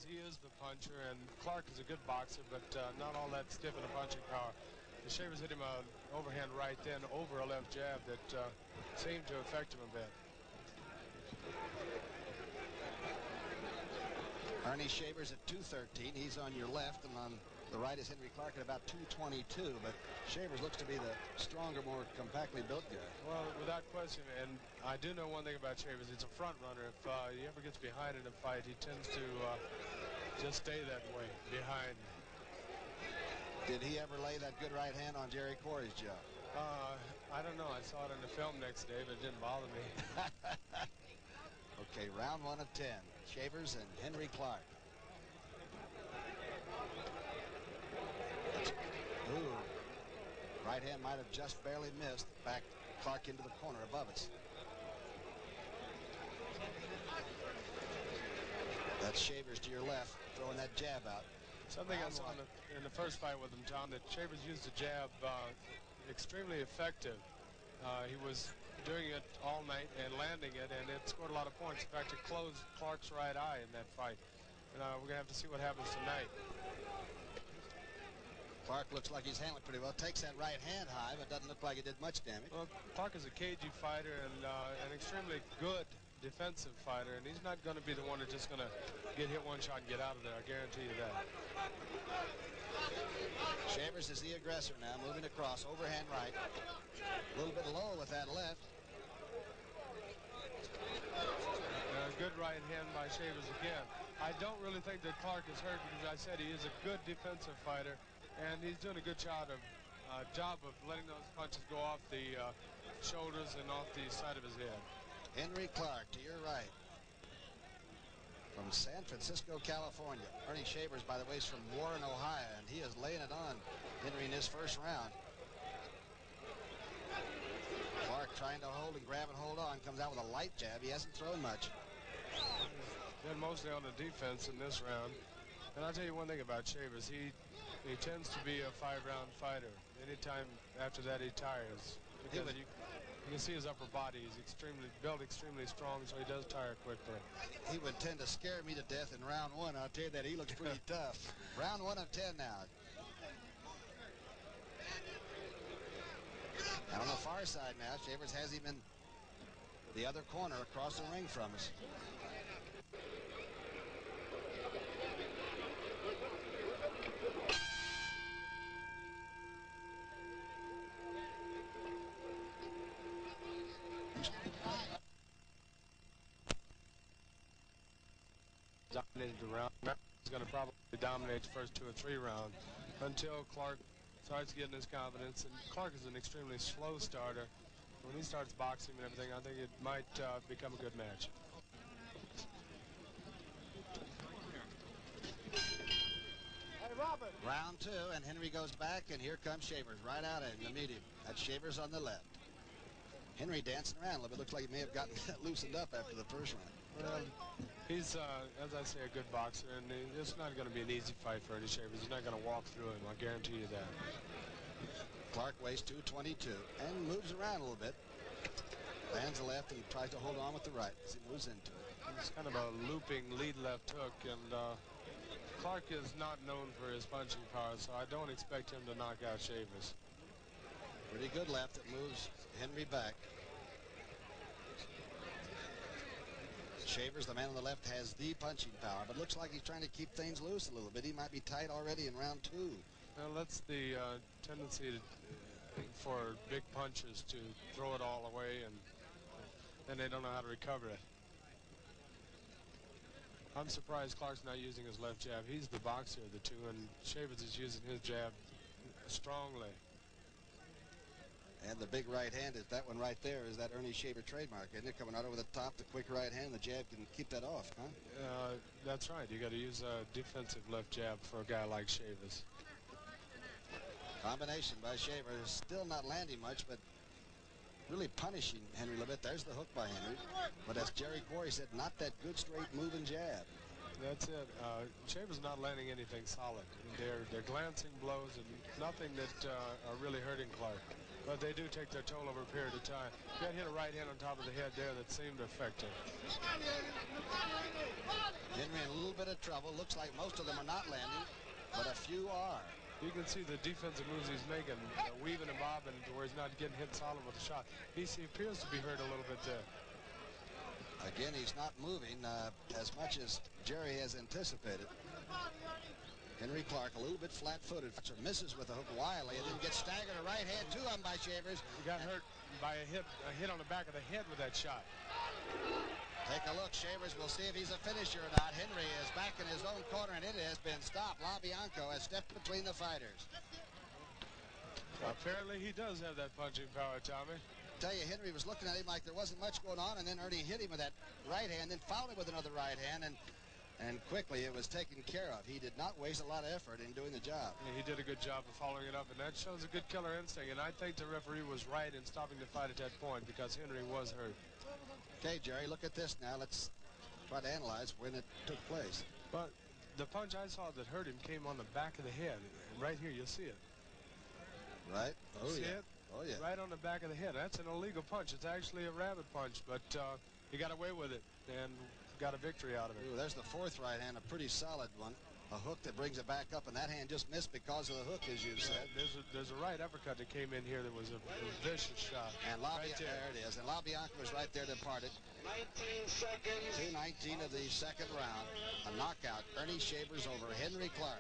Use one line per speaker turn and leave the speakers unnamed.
because he is the puncher, and Clark is a good boxer, but not all that stiff in the punching power. The Shavers hit him an overhand right then over a left jab that seemed to affect him a bit.
Earnie Shavers at 213. He's on your left, and on the right is Henry Clark at about 222. But Shavers looks to be the stronger, more compactly built guy.
Well, without question, and I do know one thing about Shavers. He's a front runner. If he ever gets behind in a fight, he tends to just stay that way, behind.
Did he ever lay that good right hand on Jerry Corey's jaw?
I don't know. I saw it in the film next day, but it didn't bother me.
Okay, round 1 of 10. Shavers and Henry Clark. Ooh. Right hand might have just barely missed. Back Clark into the corner above us. That's Shavers to your left, throwing that jab out.
Something I saw in the first fight with him, John, that Shavers used the jab extremely effective. He was doing it all night and landing it, and it scored a lot of points. In fact, it closed Clark's right eye in that fight. And we're going to have to see what happens tonight.
Clark looks like he's handling pretty well. Takes that right hand high, but doesn't look like it did much damage.
Well, Clark is a cagey fighter and an extremely good defensive fighter, and he's not going to be the one that's just going to get hit one shot and get out of there. I guarantee you that.
Shavers is the aggressor now, moving across, overhand right. A little bit low with that left.
Good right hand by Shavers again. I don't really think that Clark is hurt because I said he is a good defensive fighter, and he's doing a good job of letting those punches go off the shoulders and off the side of his head.
Henry Clark to your right. From San Francisco, California. Earnie Shavers, by the way, is from Warren, Ohio, and he is laying it on Henry in his first round. Clark trying to hold and grab and hold on. Comes out with a light jab. He hasn't thrown much.
He's been mostly on the defense in this round. And I'll tell you one thing about Shavers. He tends to be a 5-round fighter. Anytime after that, he tires. Because you can see his upper body. He's built extremely strong, so he does tire quickly.
He would tend to scare me to death in round 1. I'll tell you that. He looks pretty tough. Round 1 of 10 now. And on the far side now, Shavers has him in the other corner across the ring from us.
Dominated the round. He's going to probably dominate the first 2 or 3 rounds until Clark starts getting his confidence. And Clark is an extremely slow starter. When he starts boxing and everything, I think it might become a good match.
Hey, Robert.
Round 2, and Henry goes back, and here comes Shavers right out in the medium. That's Shavers on the left. Henry dancing around a little bit. Looks like he may have gotten loosened up after the first round.
Well, he's, as I say, a good boxer, and it's not going to be an easy fight for Earnie Shavers. He's not going to walk through him. I guarantee you that.
Clark weighs 222 and moves around a little bit. Lands the left and tries to hold on with the right as he moves into it.
It's kind of a looping lead left hook, and Clark is not known for his punching power, so I don't expect him to knock out Shavers.
Pretty good left that moves Henry back. Shavers, the man on the left, has the punching power, but looks like he's trying to keep things loose a little bit. He might be tight already in round 2.
Well, that's the tendency for big punches to throw it all away, and then they don't know how to recover it. I'm surprised Clark's not using his left jab. He's the boxer of the two, and Shavers is using his jab strongly.
And the big right hand is that one right there. Is that Earnie Shaver trademark, isn't it? Coming out over the top, the quick right hand, the jab can keep that off, huh?
That's right. You got to use a defensive left jab for a guy like Shavers.
Combination by Shaver. Still not landing much, but really punishing Henry a little bit. There's the hook by Henry. But as Jerry Corey said, not that good straight moving jab.
That's it. Shavers not landing anything solid. They're glancing blows and nothing that are really hurting Clark. But they do take their toll over a period of time. Got hit a right hand on top of the head there that seemed to affect him.
Henry a little bit of trouble. Looks like most of them are not landing, but a few are.
You can see the defensive moves he's making, weaving and bobbing to where he's not getting hit solid with a shot. He appears to be hurt a little bit there.
Again, he's not moving as much as Jerry has anticipated. Henry Clark a little bit flat-footed. Misses with the hook wildly and then gets staggered a right hand to him by Shavers.
He got hurt by a hit on the back of the head with that shot.
Take a look. Shavers will see if he's a finisher or not. Henry is back in his own corner and it has been stopped. LaBianco has stepped between the fighters.
Apparently he does have that punching power, Tommy.
Tell you, Henry was looking at him like there wasn't much going on, and then Earnie hit him with that right hand, then fouled him with another right hand, and quickly it was taken care of. He did not waste a lot of effort in doing the job.
Yeah, he did a good job of following it up, and that shows a good killer instinct. And I think the referee was right in stopping the fight at that point because Henry was hurt.
Okay, Jerry, look at this now. Let's try to analyze when it took place.
But the punch I saw that hurt him came on the back of the head. And right here, you'll see it.
Right? Oh,
see
yeah.
it?
Oh, yeah.
Right on the back of the head. That's an illegal punch. It's actually a rabbit punch, but he got away with it and got a victory out of it.
Ooh, there's the fourth right hand, a pretty solid one. A hook that brings it back up, and that hand just missed because of the hook, as you said.
There's a right uppercut that came in here that was a vicious shot.
And there it is. And LaBianco was right there to part it.
19 seconds.
2:19 of the second round. A knockout. Earnie Shavers over Henry Clark.